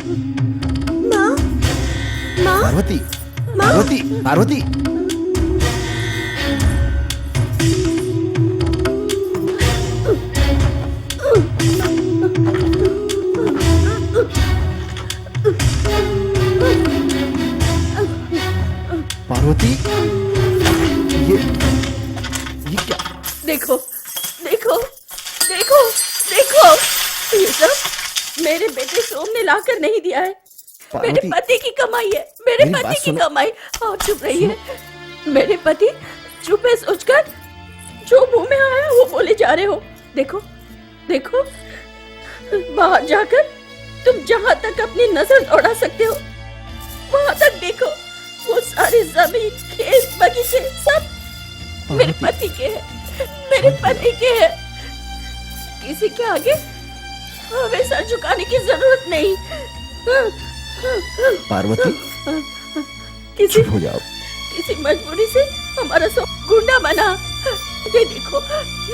माँ, माँ, पार्वती, माँ, पार्वती, पार्वती। पार्वती, ये क्या? देखो, देखो, देखो, देखो, ये सब मेरे बेटे सोम ने लाकर नहीं दिया है। मेरे पार्वती, पति की कमाई है, मेरे मेरी पति बात की सुनो। कमाई। और चुप रहिए। मेरे पति चुप है सोचकर जो मुंह में आया वो बोले जा रहे हो। देखो, देखो, बाहर जाकर तुम जहां तक अपनी नजर दौड़ा सकते हो वहां तक देखो। वो सारी जमीन, खेत, बगीचे सब मेरे पति के हैं, मेरे पति के हैं। किसी के आगे हमें सर झुकाने की जरूरत नहीं। पार्वती, किसी चुप हो जाओ। किसी मजबूरी से हमारा सब गुंडा बना। ये देखो,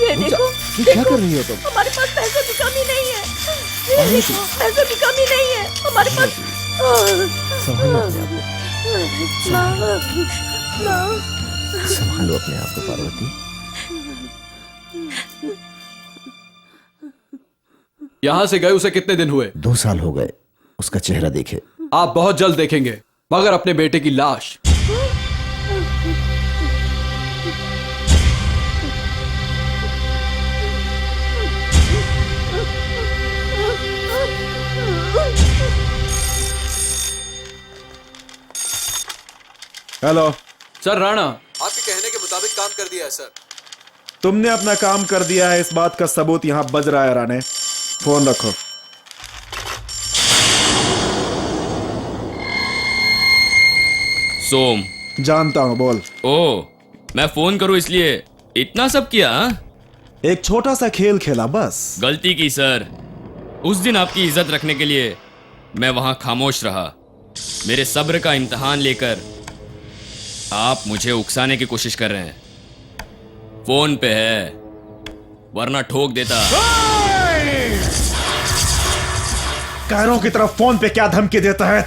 ये देखो, ये क्या देखो, कर रही हो तुम? हमारे पास पैसों की कमी नहीं है। ये पार्वती। देखो, पैसों की कमी नहीं है हमारे पास। संभालो अपने आप को, माँ, माँ, संभालो अपने आप को पार्वती। यहां से गए उसे कितने दिन हुए? 2 साल हो गए। उसका चेहरा देखे। आप बहुत जल्द देखेंगे, मगर अपने बेटे की लाश। हेलो। सर राणा, आपके कहने के मुताबिक काम कर दिया है सर। तुमने अपना काम कर दिया है, इस बात का सबूत यहां बज रहा है राणे। फोन रखो। सोम। जानता हूं, बोल। ओ, मैं फोन करूं इसलिए इतना सब किया? हाँ? एक छोटा सा खेल खेला बस। गलती की सर। उस दिन आपकी इज्जत रखने के लिए मैं वहां खामोश रहा। मेरे सब्र का इम्तिहान लेकर आप मुझे उकसाने की कोशिश कर रहे हैं। फोन पे है, वरना ठोक देता। कायरों की तरफ फोन पे क्या धमकी देता है?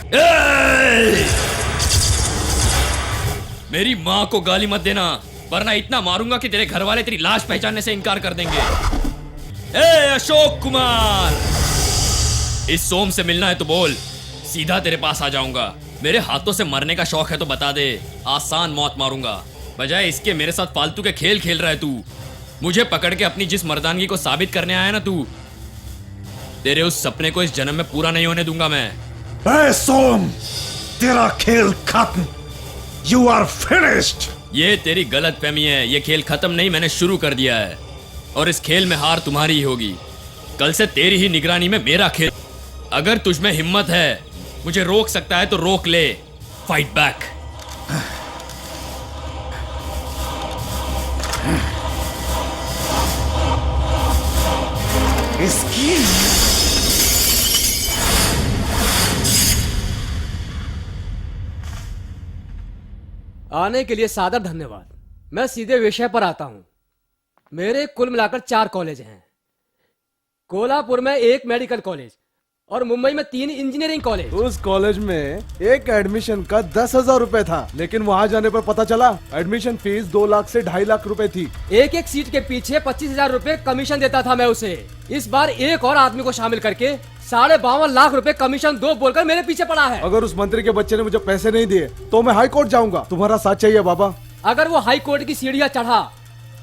मेरी माँ को गाली मत देना, वरना इतना मारूंगा कि तेरे घर वाले तेरी लाश पहचानने से इनकार कर देंगे। ए अशोक कुमार, इस सोम से मिलना है तो बोल, सीधा तेरे पास आ जाऊंगा। मेरे हाथों से मरने का शौक है तो बता दे, आसान मौत मारूंगा। बजाय इसके मेरे साथ फालतू के खेल खेल रहा है तू। मुझे पकड़ के अपनी जिस मर्दानगी को साबित करने आया ना तू, तेरे उस सपने को इस जन्म में पूरा नहीं होने दूंगा मैं। ए सोम, तेरा खेल खत्म। You are finished. ये तेरी गलत फहमी है। ये खेल खत्म नहीं, मैंने शुरू कर दिया है। और इस खेल में हार तुम्हारी ही होगी। कल से तेरी ही निगरानी में मेरा खेल। अगर तुझ में हिम्मत है, मुझे रोक सकता है तो रोक ले। Fight back. इसकी आने के लिए सादर धन्यवाद। मैं सीधे विषय पर आता हूं। मेरे कुल मिलाकर 4 कॉलेज हैं। कोल्हापुर में 1 मेडिकल कॉलेज और मुंबई में 3 इंजीनियरिंग कॉलेज। उस कॉलेज में एक एडमिशन का 10,000 रुपए था, लेकिन वहाँ जाने पर पता चला एडमिशन फीस 2 लाख से 2.5 लाख रुपए थी। एक एक सीट के पीछे 25,000 रुपए कमीशन देता था मैं उसे। इस बार एक और आदमी को शामिल करके 52.5 लाख रुपए कमीशन दो बोलकर मेरे पीछे पड़ा है। अगर उस मंत्री के बच्चे ने मुझे पैसे नहीं दिए तो मैं हाई कोर्ट जाऊंगा। तुम्हारा साथ चाहिए बाबा। अगर वो हाई कोर्ट की सीढ़ियां चढ़ा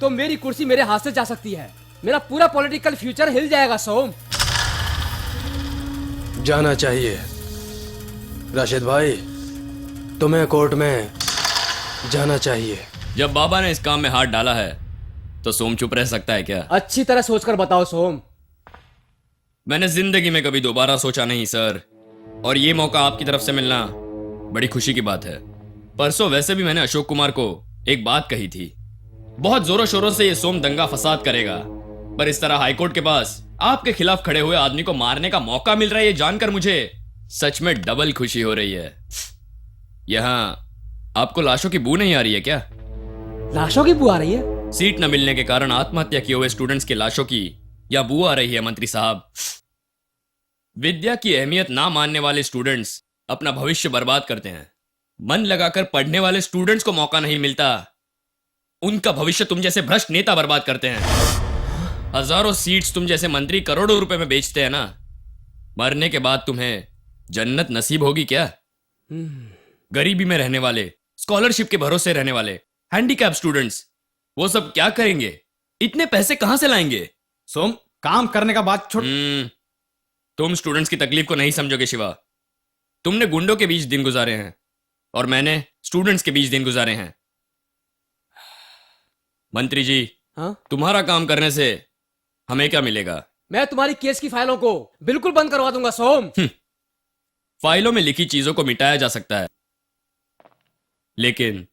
तो मेरी कुर्सी मेरे हाथ से जा सकती है। मेरा पूरा पॉलिटिकल फ्यूचर हिल जाएगा सोम। जाना चाहिए राशिद भाई, तुम्हें कोर्ट में जाना चाहिए। जब बाबा ने इस काम में हाथ डाला है तो सोम चुप रह सकता है क्या? अच्छी तरह सोचकर बताओ सोम। मैंने जिंदगी में कभी दोबारा सोचा नहीं सर, और ये मौका आपकी तरफ से मिलना बड़ी खुशी की बात है। परसों वैसे भी मैंने अशोक कुमार को एक बात कही थी, बहुत जोरों शोरों से ये सोम दंगा फसाद करेगा, पर इस तरह हाईकोर्ट के पास आपके खिलाफ खड़े हुए आदमी को मारने का मौका मिल रहा है, ये जानकर मुझे सच में डबल खुशी हो रही है। यहां आपको लाशों की बू नहीं आ रही है क्या? लाशों की बू आ रही है? सीट न मिलने के कारण आत्महत्या किए हुए स्टूडेंट्स की लाशों की या बू आ रही है मंत्री साहब? विद्या की अहमियत ना मानने वाले स्टूडेंट्स अपना भविष्य बर्बाद करते हैं। मन लगाकर पढ़ने वाले स्टूडेंट्स को मौका नहीं मिलता, उनका भविष्य तुम जैसे भ्रष्ट नेता बर्बाद करते हैं। हजारों सीट्स तुम जैसे मंत्री करोड़ों रुपए में बेचते हैं ना, मरने के बाद तुम्हें जन्नत नसीब होगी क्या? गरीबी में रहने वाले, स्कॉलरशिप के भरोसे रहने वाले, हैंडीकैप स्टूडेंट्स, वो सब क्या करेंगे? इतने पैसे कहां से लाएंगे? सोम, काम करने का बात छोड़। तुम स्टूडेंट्स की तकलीफ को नहीं समझोगे शिवा। तुमने गुंडों के बीच दिन गुजारे हैं और मैंने स्टूडेंट्स के बीच दिन गुजारे हैं। मंत्री जी, हाँ? तुम्हारा काम करने से हमें क्या मिलेगा? मैं तुम्हारी केस की फाइलों को बिल्कुल बंद करवा दूंगा सोम। फाइलों में लिखी चीजों को मिटाया जा सकता है, लेकिन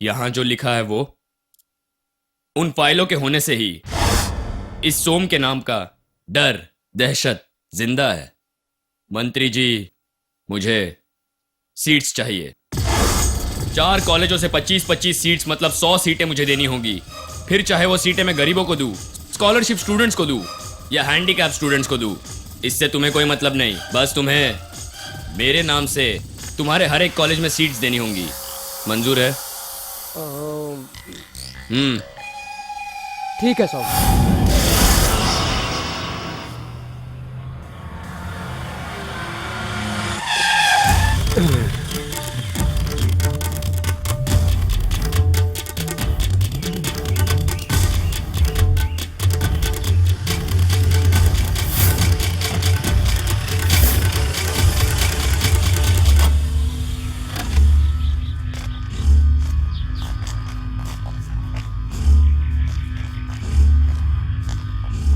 यहां जो लिखा है वो उन फाइलों के होने से ही इस सोम के नाम का डर, दहशत जिंदा है। मंत्री जी, मुझे सीट्स चाहिए। 4 कॉलेजों से 25-25 सीट्स मतलब 100 सीटें मुझे देनी होंगी। फिर चाहे वो सीटें मैं गरीबों को दूं, स्कॉलरशिप स्टूडेंट्स को दूं या हैंडीकैप स्टूडेंट्स को दूं, इससे तुम्हें कोई मतलब नहीं। बस तुम्हें मेरे नाम से तुम्हारे हर एक कॉलेज में सीट्स देनी होंगी। मंजूर है? ठीक है सोम।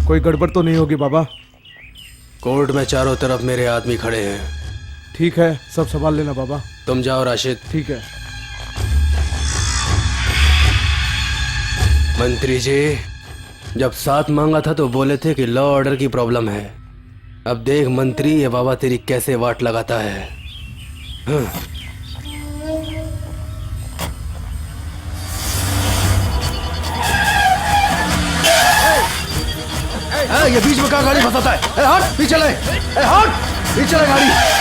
कोई गड़बड़ तो नहीं होगी बाबा? कोर्ट में चारों तरफ मेरे आदमी खड़े हैं। ठीक है, सब संभाल लेना बाबा। तुम जाओ राशिद। ठीक है। मंत्री जी, जब साथ मांगा था तो बोले थे कि लॉ ऑर्डर की प्रॉब्लम है। अब देख मंत्री, ये बाबा तेरी कैसे वाट लगाता है। हाँ। ये बीच में कहाँ गाड़ी फंसाता है? हट, पीछे ले। हट, पीछे ले गाड़ी।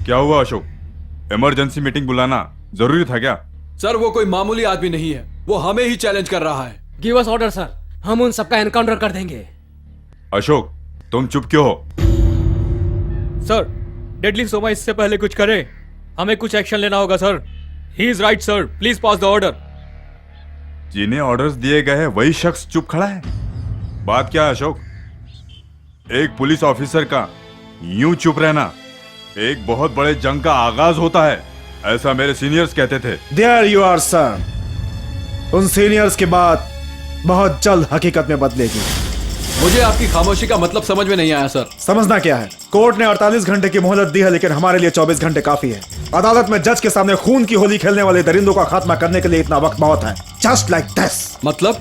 क्या हुआ अशोक? इमरजेंसी मीटिंग बुलाना जरूरी था क्या? सर, वो कोई मामूली आदमी नहीं है, वो हमें ही चैलेंज कर रहा है। गिव अस ऑर्डर सर, हम उन सबका एनकाउंटर कर देंगे। अशोक, तुम चुप क्यों हो? सर, डेडली सोमा इससे पहले कुछ करे, हमें कुछ एक्शन लेना होगा sir. He is right sir, please pass the order. जिन्हें ऑर्डर्स दिए गए हैं वही शख्स चुप खड़ा है। बात क्या है अशोक? एक पुलिस ऑफिसर का यूं चुप रहना एक बहुत बड़े जंग का आगाज होता है, ऐसा मेरे सीनियर्स कहते थे। देयर यू आर सन। उन सीनियर्स की बात बहुत जल्द हकीकत में बदलेगी। मुझे आपकी खामोशी का मतलब समझ में नहीं आया सर। समझना क्या है? कोर्ट ने 48 घंटे की मोहलत दी है, लेकिन हमारे लिए 24 घंटे काफी है। अदालत में जज के सामने खून की होली खेलने वाले दरिंदों का खात्मा करने के लिए इतना वक्त बहुत है। Just like this. मतलब?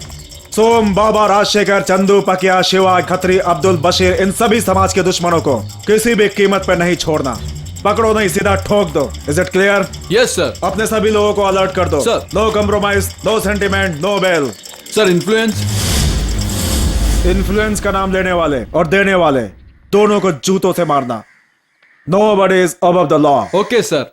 सोम, बाबा, राजशेखर, चंदू, पकिया, शिवा, खत्री, अब्दुल, बशीर, इन सभी समाज के दुश्मनों को किसी भी कीमत पर नहीं छोड़ना। पकड़ो नहीं, सीधा ठोक दो। Is it clear? Yes sir. अपने सभी लोगों को अलर्ट कर दो sir. No compromise, no sentiment, no bail. Sir, influence? Influence का नाम लेने वाले और देने वाले दोनों को जूतों से मारना। Nobody is above the law. Okay sir.